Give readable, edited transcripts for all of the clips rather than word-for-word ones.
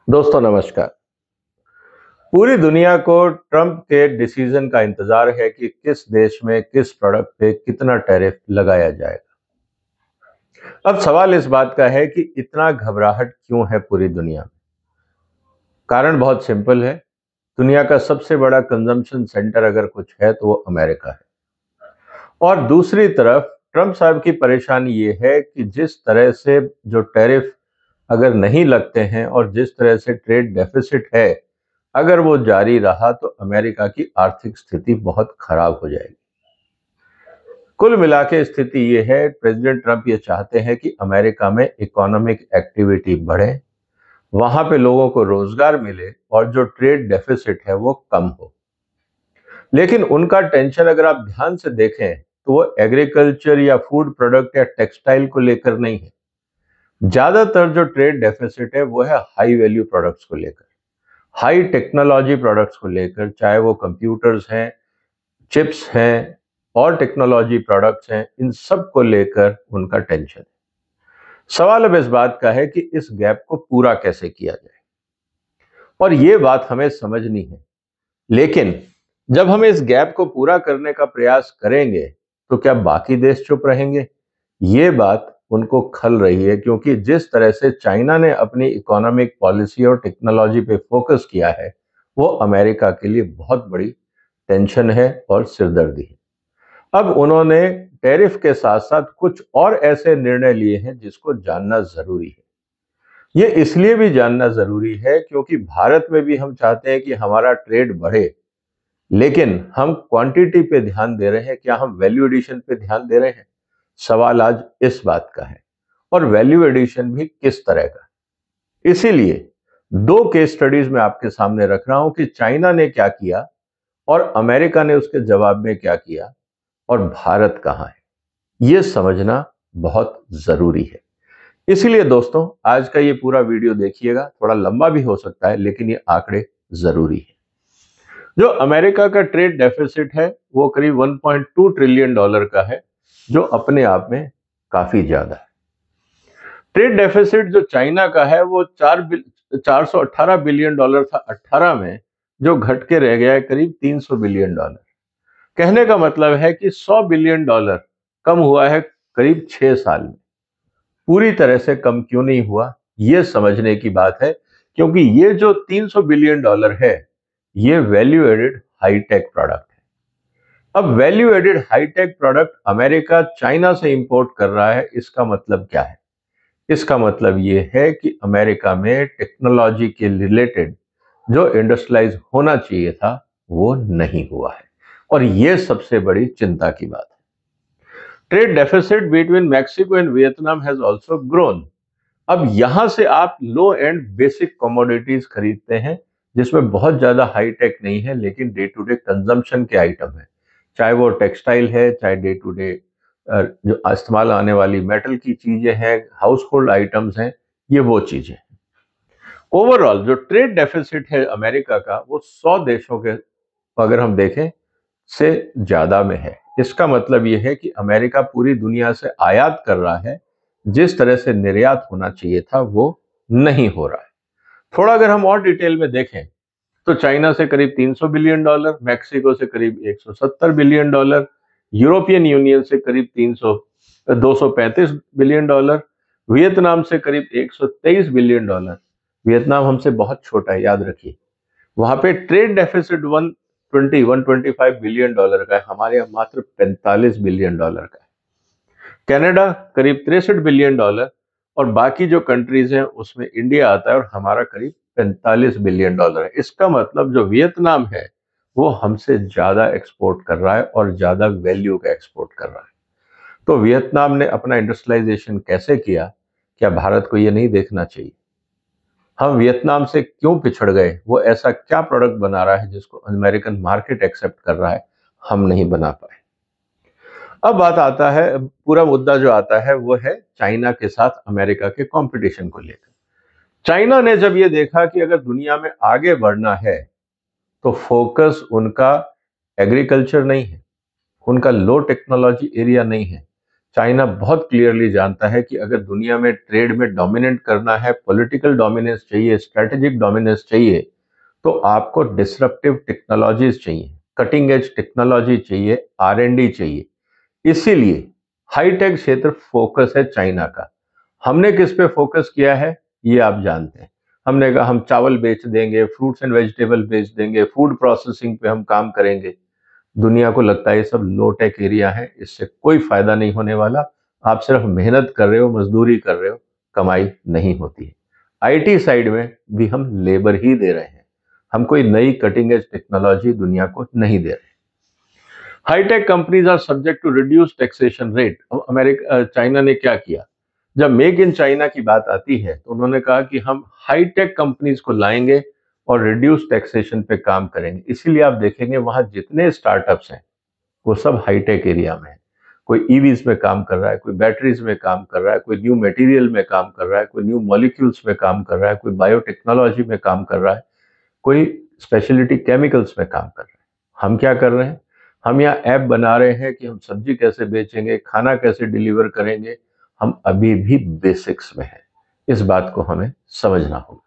दोस्तों नमस्कार। पूरी दुनिया को ट्रंप के डिसीजन का इंतजार है कि किस देश में किस प्रोडक्ट पे कितना टैरिफ लगाया जाएगा। अब सवाल इस बात का है कि इतना घबराहट क्यों है पूरी दुनिया में। कारण बहुत सिंपल है। दुनिया का सबसे बड़ा कंजम्पशन सेंटर अगर कुछ है तो वो अमेरिका है। और दूसरी तरफ ट्रंप साहब की परेशानी ये है कि जिस तरह से जो टैरिफ अगर नहीं लगते हैं और जिस तरह से ट्रेड डेफिसिट है, अगर वो जारी रहा तो अमेरिका की आर्थिक स्थिति बहुत खराब हो जाएगी। कुल मिला के स्थिति ये है, प्रेसिडेंट ट्रंप ये चाहते हैं कि अमेरिका में इकोनॉमिक एक्टिविटी बढ़े, वहां पे लोगों को रोजगार मिले और जो ट्रेड डेफिसिट है वो कम हो। लेकिन उनका टेंशन अगर आप ध्यान से देखें तो वो एग्रीकल्चर या फूड प्रोडक्ट या टेक्सटाइल को लेकर नहीं है। ज्यादातर जो ट्रेड डेफिसिट है वो है हाई वैल्यू प्रोडक्ट्स को लेकर, हाई टेक्नोलॉजी प्रोडक्ट्स को लेकर, चाहे वो कंप्यूटर्स हैं, चिप्स हैं और टेक्नोलॉजी प्रोडक्ट्स हैं, इन सब को लेकर उनका टेंशन है। सवाल अब इस बात का है कि इस गैप को पूरा कैसे किया जाए, और ये बात हमें समझनी है। लेकिन जब हम इस गैप को पूरा करने का प्रयास करेंगे तो क्या बाकी देश चुप रहेंगे? ये बात उनको खल रही है, क्योंकि जिस तरह से चाइना ने अपनी इकोनॉमिक पॉलिसी और टेक्नोलॉजी पे फोकस किया है, वो अमेरिका के लिए बहुत बड़ी टेंशन है और सिरदर्दी है। अब उन्होंने टैरिफ के साथ साथ कुछ और ऐसे निर्णय लिए हैं जिसको जानना जरूरी है। ये इसलिए भी जानना जरूरी है क्योंकि भारत में भी हम चाहते हैं कि हमारा ट्रेड बढ़े, लेकिन हम क्वांटिटी पे ध्यान दे रहे हैं, क्या हम वैल्यू एडिशन पे ध्यान दे रहे हैं? सवाल आज इस बात का है। और वैल्यू एडिशन भी किस तरह का। इसीलिए दो केस स्टडीज में आपके सामने रख रहा हूं कि चाइना ने क्या किया और अमेरिका ने उसके जवाब में क्या किया और भारत कहां है, यह समझना बहुत जरूरी है। इसीलिए दोस्तों आज का ये पूरा वीडियो देखिएगा, थोड़ा लंबा भी हो सकता है लेकिन ये आंकड़े जरूरी है। जो अमेरिका का ट्रेड डेफिसिट है वो करीब 1.2 ट्रिलियन डॉलर का है, जो अपने आप में काफी ज्यादा है। ट्रेड डेफिसिट जो चाइना का है वो 418 बिलियन डॉलर था 18 में, जो घट के रह गया है करीब 300 बिलियन डॉलर। कहने का मतलब है कि 100 बिलियन डॉलर कम हुआ है करीब 6 साल में। पूरी तरह से कम क्यों नहीं हुआ, यह समझने की बात है, क्योंकि ये जो 300 बिलियन डॉलर है ये वैल्यू एडेड हाईटेक प्रोडक्ट है। अब value added high tech product America China से इंपोर्ट कर रहा है, इसका मतलब क्या है? इसका मतलब ये है कि अमेरिका में टेक्नोलॉजी के रिलेटेड जो इंडस्ट्रियलाइज होना चाहिए था वो नहीं हुआ है, और ये सबसे बड़ी चिंता की बात है। Trade deficit between Mexico and Vietnam has also grown. अब यहां से आप लो एंड बेसिक कमोडिटीज खरीदते हैं जिसमें बहुत ज्यादा हाई टेक नहीं है, लेकिन डे टू डे कंजम्पशन के आइटम है, चाहे वो टेक्सटाइल है, चाहे डे टू डे जो इस्तेमाल आने वाली मेटल की चीजें हैं, हाउस होल्ड आइटम्स हैं, ये वो चीजें हैं। ओवरऑल जो ट्रेड डेफिसिट है अमेरिका का वो 100 देशों के अगर हम देखें से ज्यादा में है। इसका मतलब यह है कि अमेरिका पूरी दुनिया से आयात कर रहा है, जिस तरह से निर्यात होना चाहिए था वो नहीं हो रहा है। थोड़ा अगर हम और डिटेल में देखें तो चाइना से करीब 300 बिलियन डॉलर, मैक्सिको से करीब 170 बिलियन डॉलर, यूरोपियन यूनियन से करीब 235 बिलियन डॉलर, वियतनाम से करीब 123 बिलियन डॉलर। वियतनाम हमसे बहुत छोटा है, याद रखिए। वहां पे ट्रेड डेफिसिट 125 बिलियन डॉलर का है, हमारे यहाँ मात्र 45 बिलियन डॉलर का है। कनाडा करीब 63 बिलियन डॉलर, और बाकी जो कंट्रीज हैं उसमें इंडिया आता है और हमारा करीब 45 बिलियन डॉलर है। इसका मतलब जो वियतनाम है वो हमसे ज्यादा एक्सपोर्ट कर रहा है और ज्यादा वैल्यू का एक्सपोर्ट कर रहा है। तो वियतनाम ने अपना इंडस्ट्रियलाइजेशन कैसे किया, क्या भारत को ये नहीं देखना चाहिए? हम वियतनाम से क्यों पिछड़ गए? वो ऐसा क्या प्रोडक्ट बना रहा है जिसको अमेरिकन मार्केट एक्सेप्ट कर रहा है, हम नहीं बना पाए। अब बात आता है, पूरा मुद्दा जो आता है वो है चाइना के साथ अमेरिका के कंपटीशन को लेकर। चाइना ने जब ये देखा कि अगर दुनिया में आगे बढ़ना है तो फोकस उनका एग्रीकल्चर नहीं है, उनका लो टेक्नोलॉजी एरिया नहीं है, चाइना बहुत क्लियरली जानता है कि अगर दुनिया में ट्रेड में डोमिनेट करना है, पॉलिटिकल डोमिनेंस चाहिए, स्ट्रेटेजिक डोमिनेंस चाहिए, तो आपको डिसरप्टिव टेक्नोलॉजीज चाहिए, कटिंग एज टेक्नोलॉजी चाहिए, R&D चाहिए। इसीलिए हाईटेक क्षेत्र फोकस है चाइना का। हमने किस पे फोकस किया है ये आप जानते हैं। हमने कहा हम चावल बेच देंगे, फ्रूट्स एंड वेजिटेबल बेच देंगे, फूड प्रोसेसिंग पे हम काम करेंगे। दुनिया को लगता है ये सब लो टेक एरिया है, इससे कोई फायदा नहीं होने वाला। आप सिर्फ मेहनत कर रहे हो, मजदूरी कर रहे हो, कमाई नहीं होती है। IT साइड में भी हम लेबर ही दे रहे हैं, हम कोई नई कटिंग एज टेक्नोलॉजी दुनिया को नहीं दे रहे। High tech companies are subject to reduce taxation rate. America China ने क्या किया, जब मेक इन चाइना की बात आती है तो उन्होंने कहा कि हम हाईटेक कंपनीज को लाएंगे और रिड्यूस टैक्सेशन पे काम करेंगे। इसीलिए आप देखेंगे वहां जितने स्टार्टअप्स हैं वो सब हाईटेक एरिया में है। कोई ईवीज में काम कर रहा है, कोई बैटरीज में काम कर रहा है, कोई न्यू मटेरियल में काम कर रहा है, कोई न्यू मॉलिक्यूल्स में काम कर रहा है, कोई बायोटेक्नोलॉजी में काम कर रहा है, कोई स्पेशलिटी केमिकल्स में काम कर रहे हैं। हम क्या कर रहे हैं, हम यहाँ ऐप बना रहे हैं कि हम सब्जी कैसे बेचेंगे, खाना कैसे डिलीवर करेंगे। हम अभी भी बेसिक्स में हैं, इस बात को हमें समझना होगा।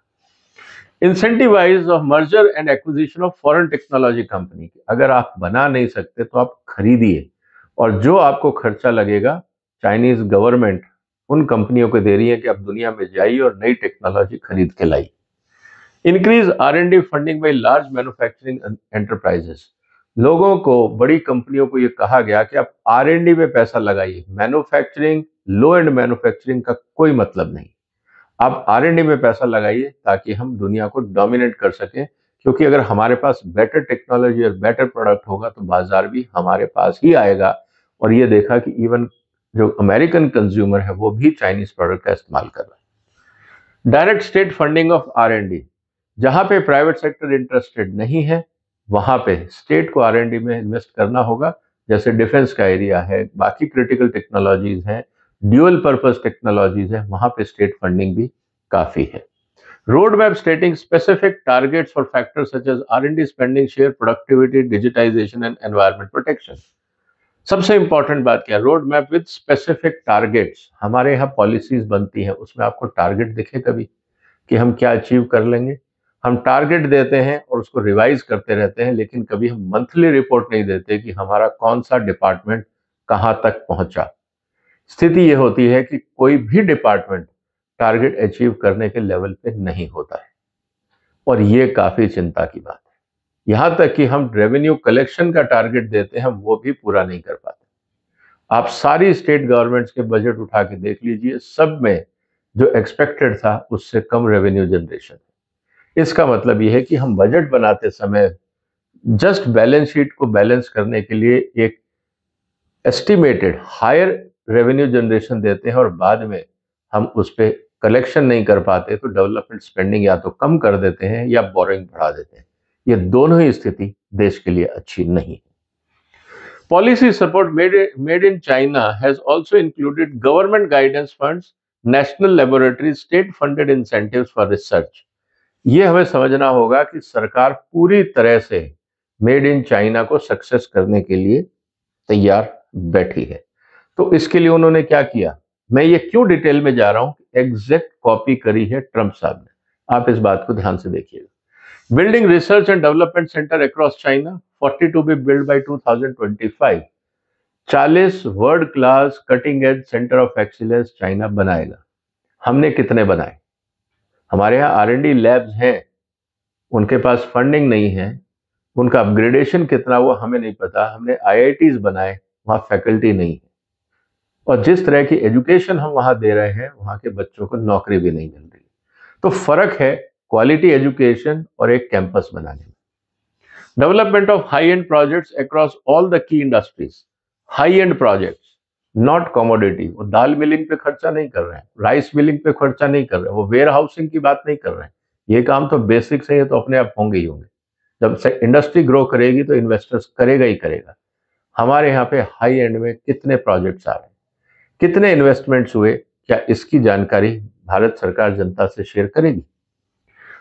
Incentivize of merger and acquisition of foreign technology company. अगर आप बना नहीं सकते तो आप खरीदिए, और जो आपको खर्चा लगेगा चाइनीज गवर्नमेंट उन कंपनियों को दे रही है कि आप दुनिया में जाइए और नई टेक्नोलॉजी खरीद के लाइए। Increase R&D funding by large manufacturing enterprises. लोगों को, बड़ी कंपनियों को यह कहा गया कि आप R&D में पैसा लगाइए, मैन्युफैक्चरिंग, लो एंड मैन्युफैक्चरिंग का कोई मतलब नहीं। आप R&D में पैसा लगाइए ताकि हम दुनिया को डोमिनेट कर सकें, क्योंकि अगर हमारे पास बेटर टेक्नोलॉजी और बेटर प्रोडक्ट होगा तो बाजार भी हमारे पास ही आएगा। और ये देखा कि इवन जो अमेरिकन कंज्यूमर है वो भी चाइनीज प्रोडक्ट का इस्तेमाल कर रहा है। Direct state funding of R&D। जहां पे प्राइवेट सेक्टर इंटरेस्टेड नहीं है वहां पे स्टेट को R&D में इन्वेस्ट करना होगा। जैसे डिफेंस का एरिया है, बाकी क्रिटिकल टेक्नोलॉजीज हैं, ड्यूअल पर्पस टेक्नोलॉजीज है, वहां पे स्टेट फंडिंग भी काफी है। Road map stating specific targets for factors such as R&D spending, share productivity, digitization and environment protection. सबसे इंपॉर्टेंट बात क्या है, road map with specific targets. हमारे यहाँ पॉलिसीज बनती हैं, उसमें आपको टारगेट दिखे कभी कि हम क्या अचीव कर लेंगे? हम टारगेट देते हैं और उसको रिवाइज करते रहते हैं, लेकिन कभी हम मंथली रिपोर्ट नहीं देते कि हमारा कौन सा डिपार्टमेंट कहां तक पहुंचा। स्थिति यह होती है कि कोई भी डिपार्टमेंट टारगेट अचीव करने के लेवल पे नहीं होता है, और ये काफी चिंता की बात है। यहां तक कि हम रेवेन्यू कलेक्शन का टारगेट देते हैं, वो भी पूरा नहीं कर पाते। आप सारी स्टेट गवर्नमेंट्स के बजट उठा के देख लीजिए, सब में जो एक्सपेक्टेड था उससे कम रेवेन्यू जनरेशन। इसका मतलब यह है कि हम बजट बनाते समय जस्ट बैलेंस शीट को बैलेंस करने के लिए एक एस्टिमेटेड हायर रेवेन्यू जनरेशन देते हैं और बाद में हम उस पर कलेक्शन नहीं कर पाते, तो डेवलपमेंट स्पेंडिंग या तो कम कर देते हैं या बोरिंग बढ़ा देते हैं। ये दोनों ही स्थिति देश के लिए अच्छी नहीं है। Policy support made in China has also included government guidance funds, national laboratories, state-funded incentives for research. ये हमें समझना होगा कि सरकार पूरी तरह से मेड इन चाइना को सक्सेस करने के लिए तैयार बैठी है। तो इसके लिए उन्होंने क्या किया, मैं ये क्यों डिटेल में जा रहा हूं, एग्जैक्ट कॉपी करी है ट्रंप साहब ने। आप इस बात को ध्यान से देखिएगा। Building research and development center across China, 40 to be built by 2025. 40 world class cutting edge centre of excellence China बनाएगा। हमने कितने बनाए? हमारे यहाँ R&D लैब्स हैं, उनके पास फंडिंग नहीं है, उनका अपग्रेडेशन कितना हुआ हमें नहीं पता। हमने IITs बनाए, वहाँ फैकल्टी नहीं है, और जिस तरह की एजुकेशन हम वहाँ दे रहे हैं वहाँ के बच्चों को नौकरी भी नहीं मिल रही। तो फर्क है क्वालिटी एजुकेशन और एक कैंपस बनाने में। Development of high and projects across all the key industries. High and projects, not commodity. वो दाल मिलिंग पे खर्चा नहीं कर रहे हैं, राइस मिलिंग पे खर्चा नहीं कर रहे हैं, वो वेयर हाउसिंग की बात नहीं कर रहे हैं। ये काम तो बेसिक से है, तो अपने आप होंगे ही होंगे। जब से इंडस्ट्री ग्रो करेगी तो इन्वेस्टर्स करेगा ही करेगा। हमारे यहाँ पे हाई एंड में कितने प्रोजेक्ट्स आ रहे हैं, कितने इन्वेस्टमेंट्स हुए, क्या इसकी जानकारी भारत सरकार जनता से शेयर करेगी?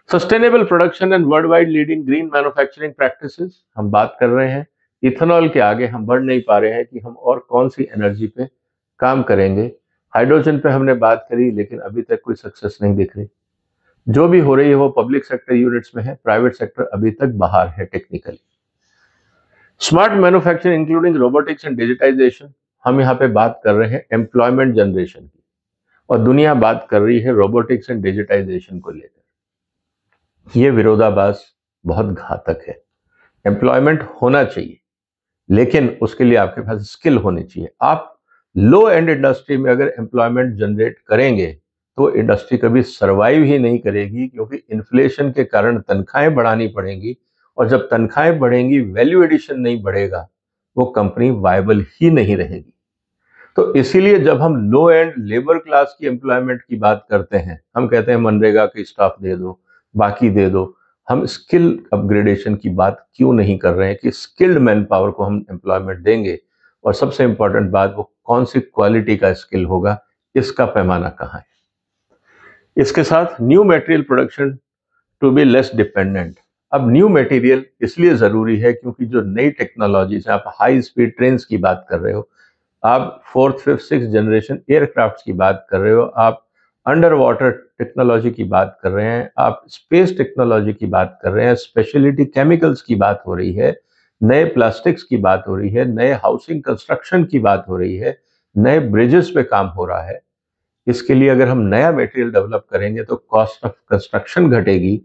Sustainable production and world wide leading green manufacturing practices. हम बात कर रहे हैं इथेनॉल के आगे हम बढ़ नहीं पा रहे हैं कि हम और कौन सी एनर्जी पे काम करेंगे। हाइड्रोजन पे हमने बात करी, लेकिन अभी तक कोई सक्सेस नहीं दिख रही। जो भी हो रही है वो पब्लिक सेक्टर यूनिट्स में है, प्राइवेट सेक्टर अभी तक बाहर है technically. Smart manufacturing including robotics and digitization, हम यहाँ पे बात कर रहे हैं एम्प्लॉयमेंट जनरेशन की, और दुनिया बात कर रही है रोबोटिक्स एंड डिजिटाइजेशन को लेकर। ये विरोधाभास बहुत घातक है। एम्प्लॉयमेंट होना चाहिए, लेकिन उसके लिए आपके पास स्किल होनी चाहिए। आप लो एंड इंडस्ट्री में अगर एम्प्लॉयमेंट जनरेट करेंगे तो इंडस्ट्री कभी सरवाइव ही नहीं करेगी, क्योंकि इन्फ्लेशन के कारण तनख्वाहें बढ़ानी पड़ेंगी, और जब तनख्वाहें बढ़ेंगी, वैल्यू एडिशन नहीं बढ़ेगा, वो कंपनी वायबल ही नहीं रहेगी। तो इसीलिए जब हम लो एंड लेबर क्लास की एम्प्लॉयमेंट की बात करते हैं, हम कहते हैं मनरेगा की स्टाफ दे दो, बाकी दे दो। हम स्किल अपग्रेडेशन की बात क्यों नहीं कर रहे हैं कि स्किल्ड मैन पावर को हम एम्प्लॉयमेंट देंगे, और सबसे इंपॉर्टेंट बात, वो कौन सी क्वालिटी का स्किल होगा, इसका पैमाना कहाँ है। इसके साथ new material production to be less dependent. अब न्यू मटेरियल इसलिए जरूरी है क्योंकि जो नई टेक्नोलॉजीज है, आप हाई स्पीड ट्रेन की बात कर रहे हो, आप fourth fifth six generation aircraft की बात कर रहे हो, आप अंडर वाटर टेक्नोलॉजी की बात कर रहे हैं, आप स्पेस टेक्नोलॉजी की बात कर रहे हैं, स्पेशलिटी केमिकल्स की बात हो रही है, नए प्लास्टिक्स की बात हो रही है, नए हाउसिंग कंस्ट्रक्शन की बात हो रही है, नए ब्रिजेस पे काम हो रहा है। इसके लिए अगर हम नया मटेरियल डेवलप करेंगे तो कॉस्ट ऑफ कंस्ट्रक्शन घटेगी,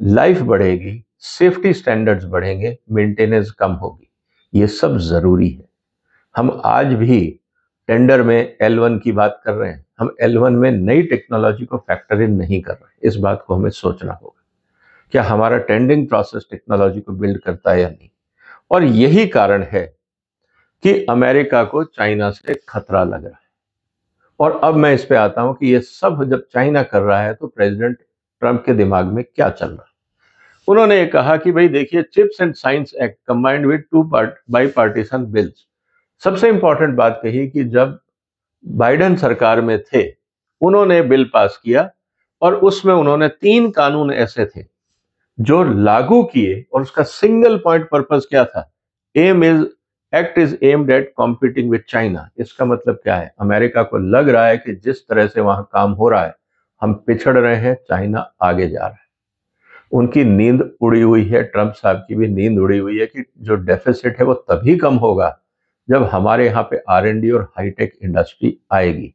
लाइफ बढ़ेगी, सेफ्टी स्टैंडर्ड्स बढ़ेंगे, मेंटेनेंस कम होगी। ये सब जरूरी है। हम आज भी टेंडर में L1 की बात कर रहे हैं, हम L1 में नई टेक्नोलॉजी को फैक्टर इन नहीं कर रहे। इस बात को हमें सोचना होगा, क्या हमारा टेंडरिंग प्रोसेस टेक्नोलॉजी को बिल्ड करता है या नहीं। और यही कारण है कि अमेरिका को चाइना से खतरा लग रहा है। और अब मैं इस पे आता हूं कि ये सब जब चाइना कर रहा है तो प्रेसिडेंट ट्रंप के दिमाग में क्या चल रहा है। उन्होंने ये कहा कि भाई देखिए, chips and science act combined with two by partition bills. सबसे इंपॉर्टेंट बात कही कि जब बाइडेन सरकार में थे, उन्होंने बिल पास किया, और उसमें उन्होंने 3 कानून ऐसे थे जो लागू किए, और उसका सिंगल पॉइंट पर्पस क्या था, aim is act is aimed at competing with China. इसका मतलब क्या है, अमेरिका को लग रहा है कि जिस तरह से वहां काम हो रहा है, हम पिछड़ रहे हैं, चाइना आगे जा रहा है। उनकी नींद उड़ी हुई है, ट्रंप साहब की भी नींद उड़ी हुई है कि जो डेफिसिट है वो तभी कम होगा जब हमारे यहाँ पे R&D और हाईटेक इंडस्ट्री आएगी।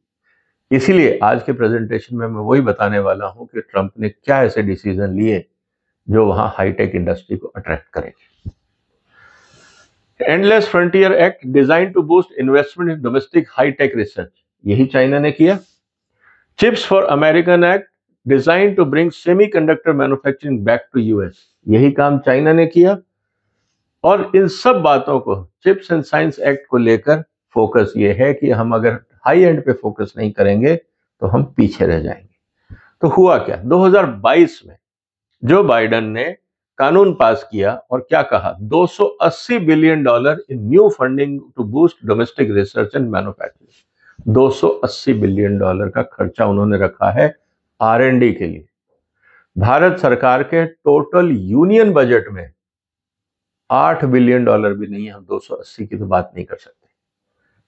इसीलिए आज के प्रेजेंटेशन में मैं वही बताने वाला हूं कि ट्रंप ने क्या ऐसे डिसीजन लिए जो वहां हाईटेक इंडस्ट्री को अट्रैक्ट करेंगे। Endless frontier act design to boost investment in domestic high tech research, यही चाइना ने किया। Chips for American act design to bring semiconductor manufacturing back to US, यही काम चाइना ने किया। और इन सब बातों को, चिप्स एंड साइंस एक्ट को लेकर फोकस ये है कि हम अगर हाई एंड पे फोकस नहीं करेंगे तो हम पीछे रह जाएंगे। तो हुआ क्या, 2022 में जो बाइडेन ने कानून पास किया और क्या कहा, $280 billion in new funding to boost domestic research and manufacturing. $280 billion का खर्चा उन्होंने रखा है R&D के लिए। भारत सरकार के टोटल यूनियन बजट में $8 बिलियन भी नहीं है, हम 280 की तो बात नहीं कर सकते।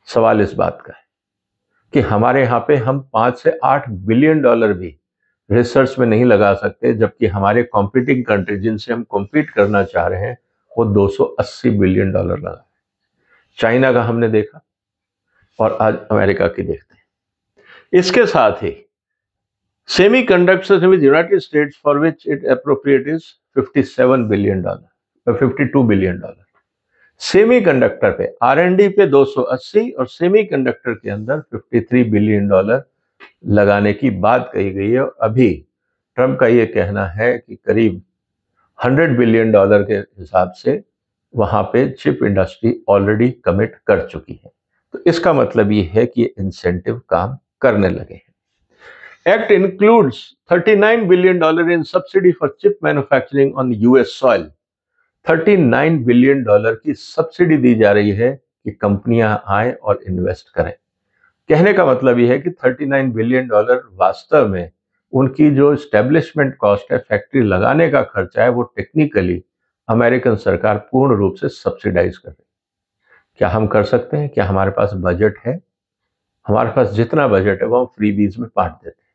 सवाल इस बात का है कि हमारे यहाँ पे हम 5 से 8 बिलियन डॉलर भी रिसर्च में नहीं लगा सकते, जबकि हमारे कॉम्पिटिंग कंट्री जिनसे हम कॉम्पीट करना चाह रहे हैं वो $280 बिलियन लगा। चाइना का हमने देखा, और आज अमेरिका की देखते हैं। इसके साथ ही semiconductors with United States for which it appropriate is $52 billion. Semiconductor पे R&D पे 280 और सेमीकंडक्टर के अंदर $53 बिलियन लगाने की बात कही गई है। और अभी ट्रंप का ये कहना है कि करीब $100 बिलियन के हिसाब से वहां पे चिप इंडस्ट्री ऑलरेडी कमिट कर चुकी है। तो इसका मतलब ये है कि ये इंसेंटिव काम करने लगे हैं। Act includes $39 billion in subsidy for chip manufacturing on US soil. $39 billion की सब्सिडी दी जा रही है कि कंपनियां आए और इन्वेस्ट करें। कहने का मतलब यह है कि $39 बिलियन वास्तव में उनकी जो स्टैब्लिशमेंट कॉस्ट है, फैक्ट्री लगाने का खर्चा है, वो टेक्निकली अमेरिकन सरकार पूर्ण रूप से सब्सिडाइज कर रही है। क्या हम कर सकते हैं? क्या हमारे पास बजट है? हमारे पास जितना बजट है वो हम फ्रीबीज में बांट देते हैं,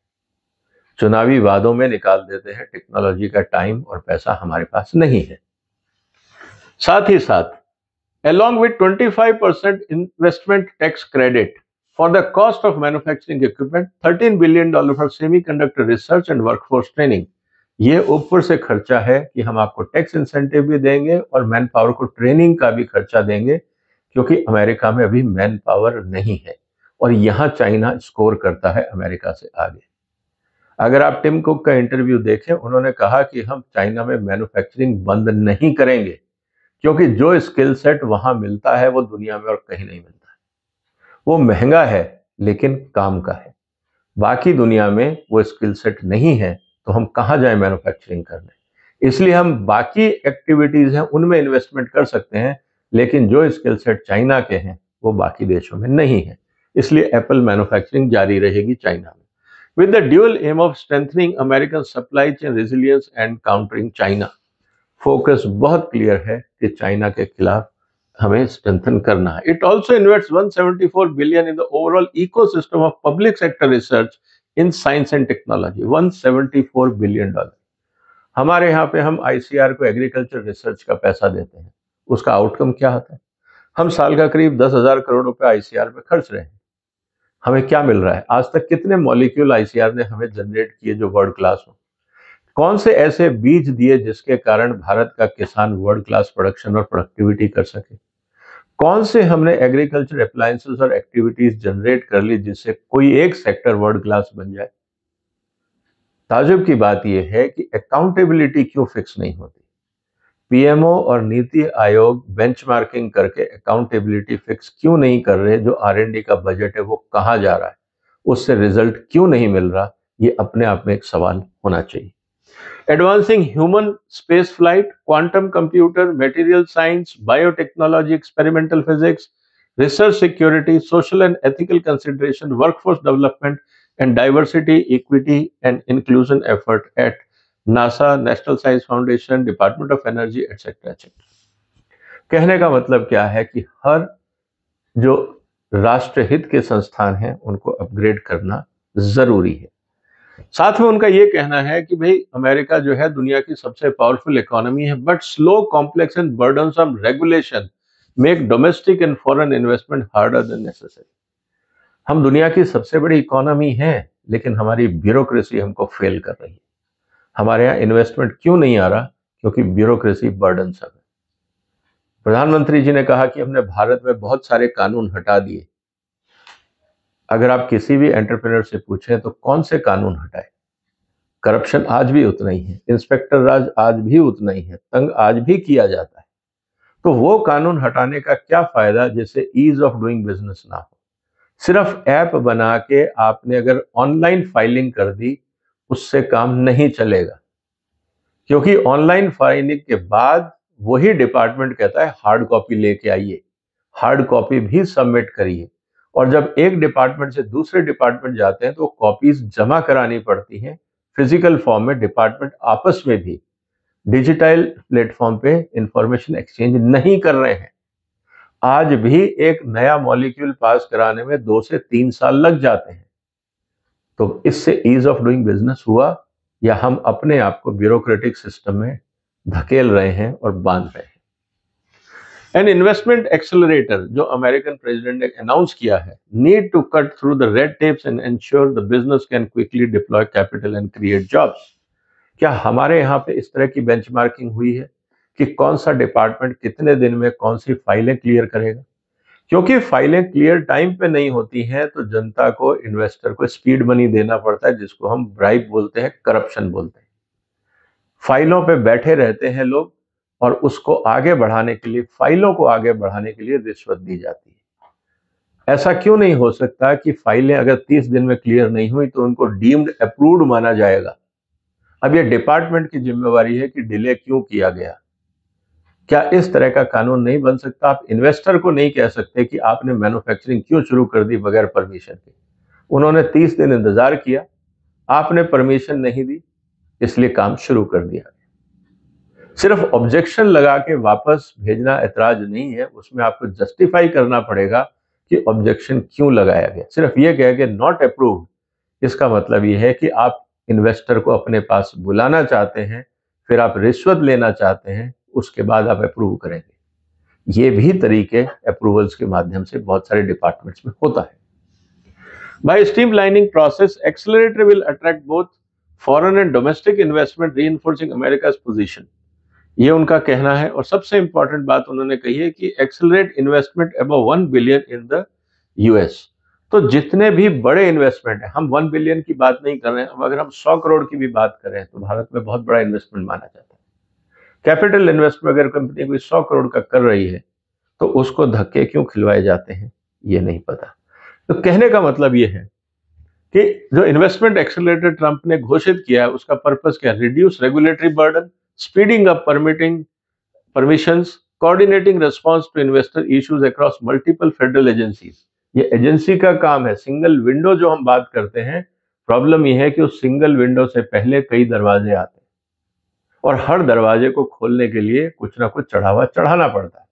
चुनावी वादों में निकाल देते हैं। टेक्नोलॉजी का टाइम और पैसा हमारे पास नहीं है। साथ ही साथ along with 25% investment tax credit for the cost of manufacturing equipment, $13 billion for semiconductor research and workforce training। ये ऊपर से खर्चा है कि हम आपको टैक्स इंसेंटिव भी देंगे और मैन पावर को ट्रेनिंग का भी खर्चा देंगे, क्योंकि अमेरिका में अभी मैन पावर नहीं है और यहाँ चाइना स्कोर करता है अमेरिका से आगे। अगर आप टिम कुक का इंटरव्यू देखें, उन्होंने कहा कि हम चाइना में मैन्युफैक्चरिंग बंद नहीं करेंगे, क्योंकि जो स्किल सेट वहां मिलता है वो दुनिया में और कहीं नहीं मिलता है। वो महंगा है लेकिन काम का है, बाकी दुनिया में वो स्किल सेट नहीं है, तो हम कहां जाए मैन्युफैक्चरिंग करने। इसलिए हम बाकी एक्टिविटीज हैं उनमें इन्वेस्टमेंट कर सकते हैं, लेकिन जो स्किल सेट चाइना के हैं वो बाकी देशों में नहीं है। इसलिए एप्पल मैन्युफैक्चरिंग जारी रहेगी चाइना में, with the dual aim of strengthening American supply chain resilience and countering China. Focus बहुत क्लियर है कि चाइना के खिलाफ हमें स्ट्रेंथन करना है। It also invest 174 billion in the overall ecosystem of public sector research in science and technology. $174 billion. हमारे यहाँ पे हम आईसीआर को एग्रीकल्चर रिसर्च का पैसा देते हैं, उसका आउटकम क्या होता है? हम साल का करीब 10,000 करोड़ रुपए आईसीआर पे खर्च रहे हैं। हमें क्या मिल रहा है? आज तक कितने मॉलिक्यूल आईसीआर ने हमें जनरेट किए जो वर्ल्ड क्लास हो? कौन से ऐसे बीज दिए जिसके कारण भारत का किसान वर्ल्ड क्लास प्रोडक्शन और प्रोडक्टिविटी कर सके? कौन से हमने एग्रीकल्चर अप्लायंसेस और एक्टिविटीज जनरेट कर ली जिससे कोई एक सेक्टर वर्ल्ड क्लास बन जाए? ताजुब की बात यह है कि अकाउंटेबिलिटी क्यों फिक्स नहीं होती? पीएमओ और नीति आयोग बेंचमार्किंग करके अकाउंटेबिलिटी फिक्स क्यों नहीं कर रहे? जो आर&डी का बजट है वो कहां जा रहा है, उससे रिजल्ट क्यों नहीं मिल रहा? ये अपने आप में एक सवाल होना चाहिए। Advancing human space flight, quantum computer, material science, biotechnology, experimental physics, research security, social and ethical consideration, workforce development, and diversity, equity, and inclusion effort at NASA, National Science Foundation, Department of Energy, etc. etc. कहने का मतलब क्या है कि हर जो राष्ट्रहित के संस्थान हैं उनको अपग्रेड करना जरूरी है। साथ में उनका यह कहना है कि भाई अमेरिका जो है दुनिया की सबसे पावरफुल इकोनॉमी है, but slow, complex and burdensome regulation make domestic and foreign investment harder than necessary. हम दुनिया की सबसे बड़ी इकोनॉमी है, लेकिन हमारी ब्यूरोक्रेसी हमको फेल कर रही है। हमारे यहाँ इन्वेस्टमेंट क्यों नहीं आ रहा? क्योंकि ब्यूरोक्रेसी बर्डनसम है। प्रधानमंत्री जी ने कहा कि हमने भारत में बहुत सारे कानून हटा दिए। अगर आप किसी भी एंटरप्रेन्योर से पूछें तो कौन से कानून हटाए? करप्शन आज भी उतना ही है, इंस्पेक्टर राज आज भी उतना ही है, तंग आज भी किया जाता है। तो वो कानून हटाने का क्या फायदा जिससे ईज ऑफ डूइंग बिजनेस ना हो? सिर्फ ऐप बना के आपने अगर ऑनलाइन फाइलिंग कर दी, उससे काम नहीं चलेगा, क्योंकि ऑनलाइन फाइलिंग के बाद वही डिपार्टमेंट कहता है हार्ड कॉपी लेके आइए, हार्ड कॉपी भी सबमिट करिए। और जब एक डिपार्टमेंट से दूसरे डिपार्टमेंट जाते हैं तो कॉपीज जमा करानी पड़ती हैं फिजिकल फॉर्म में। डिपार्टमेंट आपस में भी डिजिटल प्लेटफॉर्म पे इंफॉर्मेशन एक्सचेंज नहीं कर रहे हैं। आज भी एक नया मॉलिक्यूल पास कराने में 2 से 3 साल लग जाते हैं। तो इससे ईज ऑफ डूइंग बिजनेस हुआ, या हम अपने आप को ब्यूरोक्रेटिक सिस्टम में धकेल रहे हैं और बांध रहे हैं? एन इन्वेस्टमेंट एक्सेलरेटर जो अमेरिकन प्रेसिडेंट ने अनाउंस किया है, need to cut through the red tapes and ensure the business can quickly deploy capital and create jobs. क्या हमारे यहाँ पे इस तरह की बेंचमार्किंग हुई है कि कौन सा डिपार्टमेंट कितने दिन में कौन सी फाइलें क्लियर करेगा? क्योंकि फाइलें क्लियर टाइम पे नहीं होती हैं तो जनता को, इन्वेस्टर को स्पीड मनी देना पड़ता है, जिसको हम ब्राइब बोलते हैं, करप्शन बोलते हैं। फाइलों पे बैठे रहते हैं लोग और उसको आगे बढ़ाने के लिए, फाइलों को आगे बढ़ाने के लिए रिश्वत दी जाती है। ऐसा क्यों नहीं हो सकता कि फाइलें अगर 30 दिन में क्लियर नहीं हुई तो उनको डीम्ड अप्रूव्ड माना जाएगा? अब यह डिपार्टमेंट की जिम्मेवारी है कि डिले क्यों किया गया। क्या इस तरह का कानून नहीं बन सकता? आप इन्वेस्टर को नहीं कह सकते कि आपने मैन्युफैक्चरिंग क्यों शुरू कर दी बगैर परमिशन के। उन्होंने 30 दिन इंतजार किया, आपने परमिशन नहीं दी, इसलिए काम शुरू कर दिया। सिर्फ ऑब्जेक्शन लगा के वापस भेजना ऐतराज नहीं है, उसमें आपको जस्टिफाई करना पड़ेगा कि ऑब्जेक्शन क्यों लगाया गया। सिर्फ ये कह के नॉट अप्रूव्ड, इसका मतलब ये है कि आप इन्वेस्टर को अपने पास बुलाना चाहते हैं, फिर आप रिश्वत लेना चाहते हैं, उसके बाद आप अप्रूव करेंगे। ये भी तरीके अप्रूवल्स के माध्यम से बहुत सारे डिपार्टमेंट्स में होता है। By streamlining process, accelerator will attract both foreign and domestic investment, reinforcing America's position. ये उनका कहना है। और सबसे इंपॉर्टेंट बात उन्होंने कही है कि accelerate investment above 1 billion in the US. तो जितने भी बड़े इन्वेस्टमेंट है, हम 1 बिलियन की बात नहीं कर रहे हैं, अगर हम 100 करोड़ की भी बात करें तो भारत में बहुत बड़ा इन्वेस्टमेंट माना जाता है। कैपिटल इन्वेस्टमेंट अगर कंपनी कोई 100 करोड़ का कर रही है तो उसको धक्के क्यों खिलवाए जाते हैं, ये नहीं पता। तो कहने का मतलब ये है कि जो इन्वेस्टमेंट एक्सेलरेटर ट्रंप ने घोषित किया है उसका पर्पस क्या है? Reduce regulatory burden, speeding up permitting permissions, coordinating response to investor issues across multiple federal agencies. ये एजेंसी का काम है। सिंगल विंडो जो हम बात करते हैं, प्रॉब्लम ये है कि उस सिंगल विंडो से पहले कई दरवाजे आते हैं और हर दरवाजे को खोलने के लिए कुछ ना कुछ चढ़ावा चढ़ाना पड़ता है,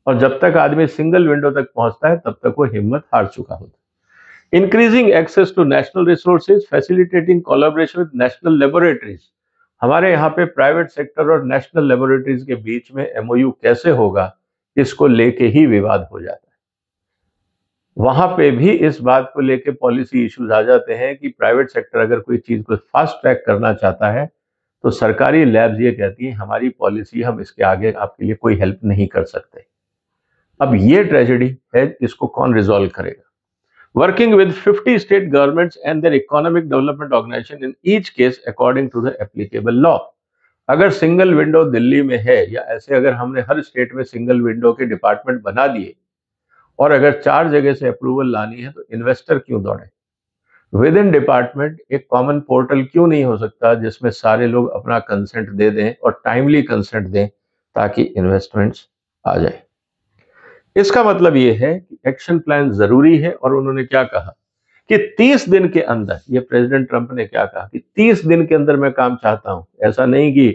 और जब तक आदमी सिंगल विंडो तक पहुंचता है तब तक वो हिम्मत हार चुका होता है। Increasing access to national resources, facilitating collaboration with national laboratories. हमारे यहाँ पे प्राइवेट सेक्टर और नेशनल लेबोरेटरीज के बीच में एमओयू कैसे होगा, इसको लेके ही विवाद हो जाता है। वहां पे भी इस बात को लेके पॉलिसी इश्यूज आ जाते हैं कि प्राइवेट सेक्टर अगर कोई चीज को फास्ट ट्रैक करना चाहता है तो सरकारी लैब्स ये कहती है हमारी पॉलिसी, हम इसके आगे आपके लिए कोई हेल्प नहीं कर सकते। अब ये ट्रेजेडी है, इसको कौन रिजॉल्व करेगा? Working with 50 state governments and their economic development organization in each case according to the applicable law. अगर सिंगल विंडो दिल्ली में है, या ऐसे अगर हमने हर स्टेट में सिंगल विंडो के डिपार्टमेंट बना दिए और अगर 4 जगह से अप्रूवल लानी है तो इन्वेस्टर क्यों दौड़े? विद इन डिपार्टमेंट एक कॉमन पोर्टल क्यों नहीं हो सकता जिसमें सारे लोग अपना कंसेंट दे दें और टाइमली कंसेंट दें ताकि इन्वेस्टमेंट्स आ जाए? इसका मतलब ये है कि एक्शन प्लान जरूरी है। और उन्होंने क्या कहा कि 30 दिन के अंदर, ये प्रेसिडेंट ट्रंप ने क्या कहा कि 30 दिन के अंदर मैं काम चाहता हूं, ऐसा नहीं कि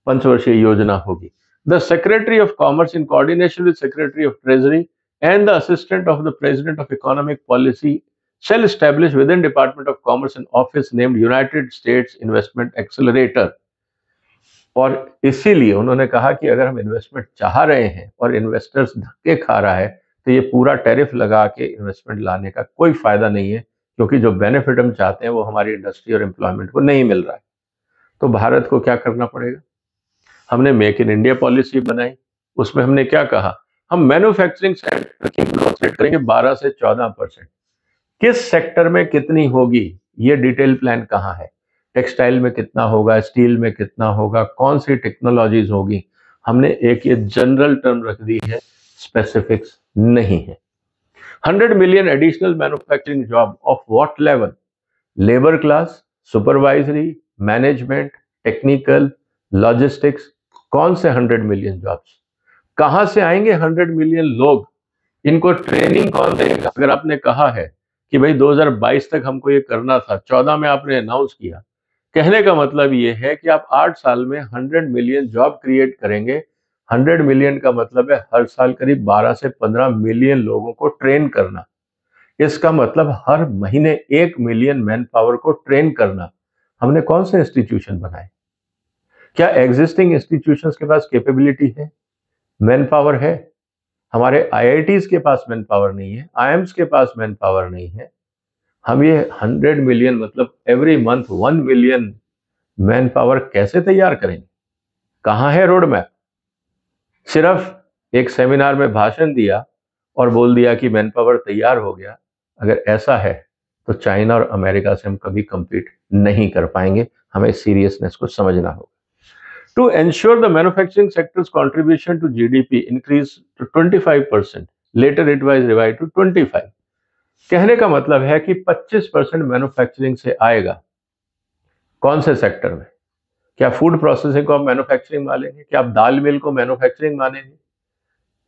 पंचवर्षीय योजना होगी। The secretary of commerce in coordination with secretary of treasury and the assistant of the president of economic policy shall establish within Department of Commerce an office named United States Investment Accelerator। और इसीलिए उन्होंने कहा कि अगर हम investment चाह रहे हैं और इन्वेस्टर्स धक्के खा रहा है तो ये पूरा टैरिफ लगा के इन्वेस्टमेंट लाने का कोई फायदा नहीं है, क्योंकि जो बेनिफिट हम चाहते हैं वो हमारी इंडस्ट्री और एम्प्लॉयमेंट को नहीं मिल रहा है। तो भारत को क्या करना पड़ेगा? हमने मेक इन इंडिया पॉलिसी बनाई, उसमें हमने क्या कहा, हम मैन्युफैक्चरिंग सेक्टर की ग्रोथ रेट करेंगे 12 से 14%। किस सेक्टर में कितनी होगी ये डिटेल प्लान कहाँ है? टेक्सटाइल में कितना होगा, स्टील में कितना होगा, कौन सी टेक्नोलॉजीज होगी? हमने एक ये जनरल टर्म रख दी है, स्पेसिफिक्स नहीं है। 100 million additional manufacturing job of what level? Labour class, supervisory, management, technical, logistics. कौन से 100 मिलियन जॉब्स? कहां से आएंगे 100 मिलियन लोग? इनको ट्रेनिंग कौन देगा? अगर आपने कहा है कि भाई 2022 तक हमको ये करना था, 14 में आपने अनाउंस किया, कहने का मतलब ये है कि आप 8 साल में 100 मिलियन जॉब क्रिएट करेंगे। 100 मिलियन का मतलब है हर साल करीब 12 से 15 मिलियन लोगों को ट्रेन करना। इसका मतलब हर महीने 1 मिलियन मैन पावर को ट्रेन करना। हमने कौन से इंस्टीट्यूशन बनाए? क्या एग्जिस्टिंग इंस्टीट्यूशंस के पास कैपेबिलिटी है, मैन पावर है? हमारे आईआईटीज के पास मैन पावर नहीं है, आईएम्स के पास मैन पावर नहीं है। हम ये 100 मिलियन मतलब every month 1 million man power कैसे तैयार करेंगे? कहाँ है रोड मैप? सिर्फ एक सेमिनार में भाषण दिया और बोल दिया कि मैन पावर तैयार हो गया। अगर ऐसा है तो चाइना और अमेरिका से हम कभी compete नहीं कर पाएंगे। हमें सीरियसनेस को समझना होगा। To ensure the manufacturing sector's contribution to GDP increase to 25%, later it was revised to 25। कहने का मतलब है कि 25% मैन्युफैक्चरिंग से आएगा। कौन से सेक्टर में? क्या फूड प्रोसेसिंग को आप मैन्युफैक्चरिंग मानेंगे? क्या आप दाल मिल को मैन्युफैक्चरिंग मानेंगे?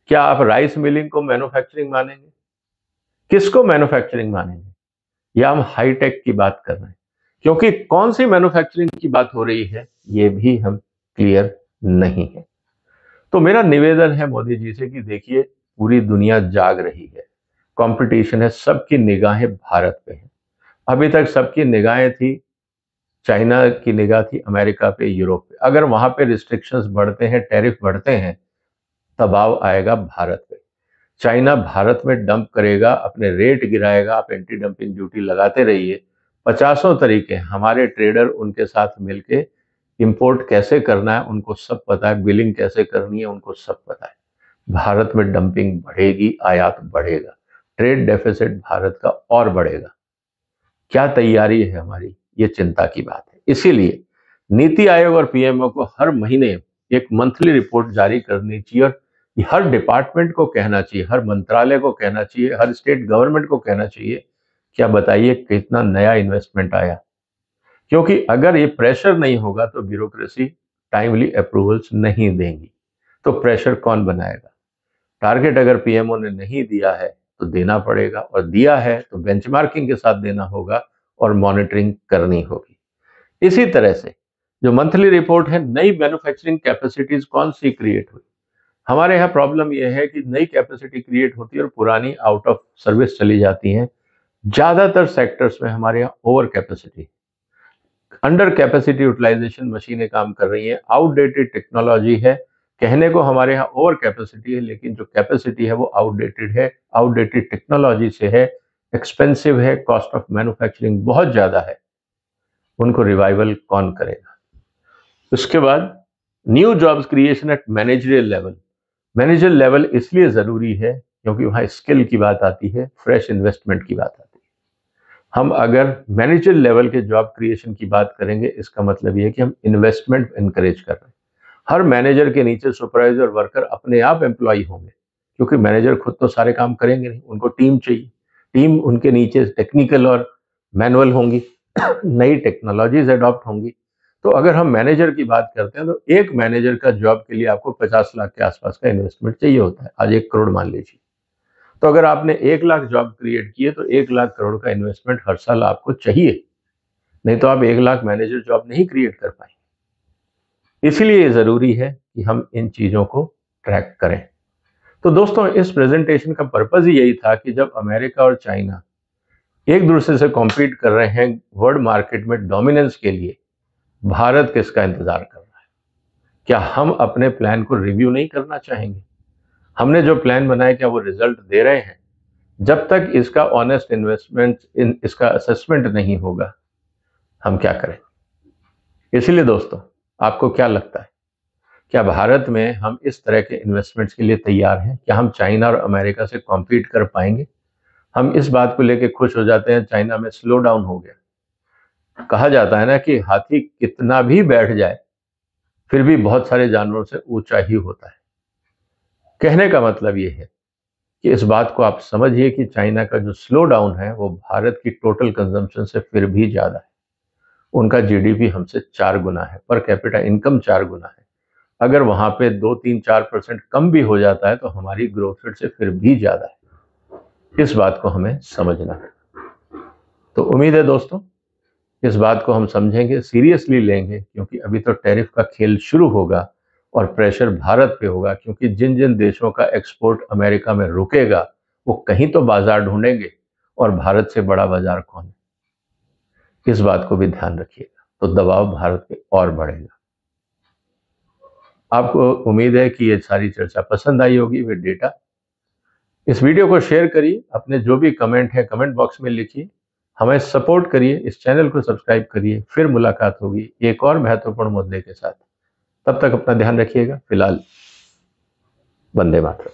क्या आप राइस मिलिंग को मैन्युफैक्चरिंग मानेंगे? किसको मैन्युफैक्चरिंग मानेंगे? या हम हाईटेक की बात कर रहे हैं? क्योंकि कौन सी मैन्युफैक्चरिंग की बात हो रही है ये भी हम क्लियर नहीं है। तो मेरा निवेदन है मोदी जी से कि देखिए, पूरी दुनिया जाग रही है, कंपटीशन है, सबकी निगाहें भारत पे हैं। अभी तक सबकी निगाहें थी, चाइना की निगाह थी अमेरिका पे, यूरोप पे। अगर वहां पे रिस्ट्रिक्शंस बढ़ते हैं, टैरिफ बढ़ते हैं, दबाव आएगा भारत पे। चाइना भारत में डंप करेगा, अपने रेट गिराएगा, आप एंटी डंपिंग ड्यूटी लगाते रहिए। पचासों तरीके हमारे ट्रेडर उनके साथ मिलके इंपोर्ट कैसे करना है उनको सब पता है, बिलिंग कैसे करनी है उनको सब पता है। भारत में डंपिंग बढ़ेगी, आयात बढ़ेगा, ट्रेड डेफिसिट भारत का और बढ़ेगा। क्या तैयारी है हमारी, ये चिंता की बात है। इसीलिए नीति आयोग और पीएमओ को हर महीने एक मंथली रिपोर्ट जारी करनी चाहिए और हर डिपार्टमेंट को कहना चाहिए, हर मंत्रालय को कहना चाहिए, हर स्टेट गवर्नमेंट को कहना चाहिए, क्या बताइए कितना नया इन्वेस्टमेंट आया। क्योंकि अगर ये प्रेशर नहीं होगा तो ब्यूरोक्रेसी टाइमली अप्रूवल्स नहीं देंगी, तो प्रेशर कौन बनाएगा। टारगेट अगर पीएमओ ने नहीं दिया है तो देना पड़ेगा, और दिया है तो बेंचमार्किंग के साथ देना होगा और मॉनिटरिंग करनी होगी। इसी तरह से जो मंथली रिपोर्ट है, नई मैन्युफैक्चरिंग कैपेसिटीज कौन सी क्रिएट हुई। हमारे यहाँ प्रॉब्लम यह है कि नई कैपेसिटी क्रिएट होती है और पुरानी आउट ऑफ सर्विस चली जाती हैं। ज्यादातर सेक्टर्स में हमारे यहाँ over capacity, under capacity utilization मशीनें काम कर रही हैं, आउटडेटेड टेक्नोलॉजी है। कहने को हमारे यहाँ ओवर कैपेसिटी है, लेकिन जो कैपेसिटी है वो आउटडेटेड है, आउटडेटेड टेक्नोलॉजी से है, एक्सपेंसिव है, कॉस्ट ऑफ मैन्युफैक्चरिंग बहुत ज्यादा है। उनको रिवाइवल कौन करेगा। उसके बाद new jobs creation at managerial level. Manager level इसलिए जरूरी है क्योंकि वहां स्किल की बात आती है, फ्रेश इन्वेस्टमेंट की बात आती है। हम अगर मैनेजर लेवल के जॉब क्रिएशन की बात करेंगे, इसका मतलब यह है कि हम इन्वेस्टमेंट इनकरेज कर रहे हैं। हर मैनेजर के नीचे सुपरवाइजर वर्कर अपने आप एम्प्लॉय होंगे, क्योंकि मैनेजर खुद तो सारे काम करेंगे नहीं, उनको टीम चाहिए। टीम उनके नीचे टेक्निकल और मैनुअल होंगी, नई टेक्नोलॉजीज अडॉप्ट होंगी। तो अगर हम मैनेजर की बात करते हैं तो एक मैनेजर का जॉब के लिए आपको 50 लाख के आसपास का इन्वेस्टमेंट चाहिए होता है, आज 1 करोड़ मान लीजिए। तो अगर आपने 1 लाख जॉब क्रिएट किए तो 1 लाख करोड़ का इन्वेस्टमेंट हर साल आपको चाहिए, नहीं तो आप 1 लाख मैनेजर जॉब नहीं क्रिएट कर पाएंगे। इसीलिए ये जरूरी है कि हम इन चीजों को ट्रैक करें। तो दोस्तों, इस प्रेजेंटेशन का पर्पज ही यही था कि जब अमेरिका और चाइना एक दूसरे से कॉम्पीट कर रहे हैं वर्ल्ड मार्केट में डोमिनेंस के लिए, भारत किसका इंतजार कर रहा है। क्या हम अपने प्लान को रिव्यू नहीं करना चाहेंगे। हमने जो प्लान बनाया क्या वो रिजल्ट दे रहे हैं। जब तक इसका ऑनेस्ट इन्वेस्टमेंट इसका असेसमेंट नहीं होगा, हम क्या करें। इसलिए दोस्तों, आपको क्या लगता है, क्या भारत में हम इस तरह के इन्वेस्टमेंट्स के लिए तैयार हैं। क्या हम चाइना और अमेरिका से कॉम्पीट कर पाएंगे। हम इस बात को लेकर खुश हो जाते हैं चाइना में स्लो डाउन हो गया। कहा जाता है ना कि हाथी कितना भी बैठ जाए फिर भी बहुत सारे जानवरों से ऊंचा ही होता है। कहने का मतलब ये है कि इस बात को आप समझिए कि चाइना का जो स्लो डाउन है वो भारत की टोटल कंजम्पशन से फिर भी ज्यादा है। उनका जीडीपी हमसे 4 गुना है, पर कैपिटा इनकम 4 गुना है। अगर वहां पे 2-3-4% कम भी हो जाता है तो हमारी ग्रोथ रेट से फिर भी ज्यादा है। इस बात को हमें समझना है। तो उम्मीद है दोस्तों, इस बात को हम समझेंगे, सीरियसली लेंगे, क्योंकि अभी तो टैरिफ का खेल शुरू होगा और प्रेशर भारत पे होगा। क्योंकि जिन जिन देशों का एक्सपोर्ट अमेरिका में रुकेगा वो कहीं तो बाजार ढूंढेंगे, और भारत से बड़ा बाजार कौन है, इस बात को भी ध्यान रखिएगा। तो दबाव भारत पे और बढ़ेगा। आपको उम्मीद है कि ये सारी चर्चा पसंद आई होगी विद डेटा। इस वीडियो को शेयर करिए, अपने जो भी कमेंट है कमेंट बॉक्स में लिखिए, हमें सपोर्ट करिए, इस चैनल को सब्सक्राइब करिए। फिर मुलाकात होगी एक और महत्वपूर्ण मुद्दे के साथ। तब तक अपना ध्यान रखिएगा। फिलहाल वंदे मातरम।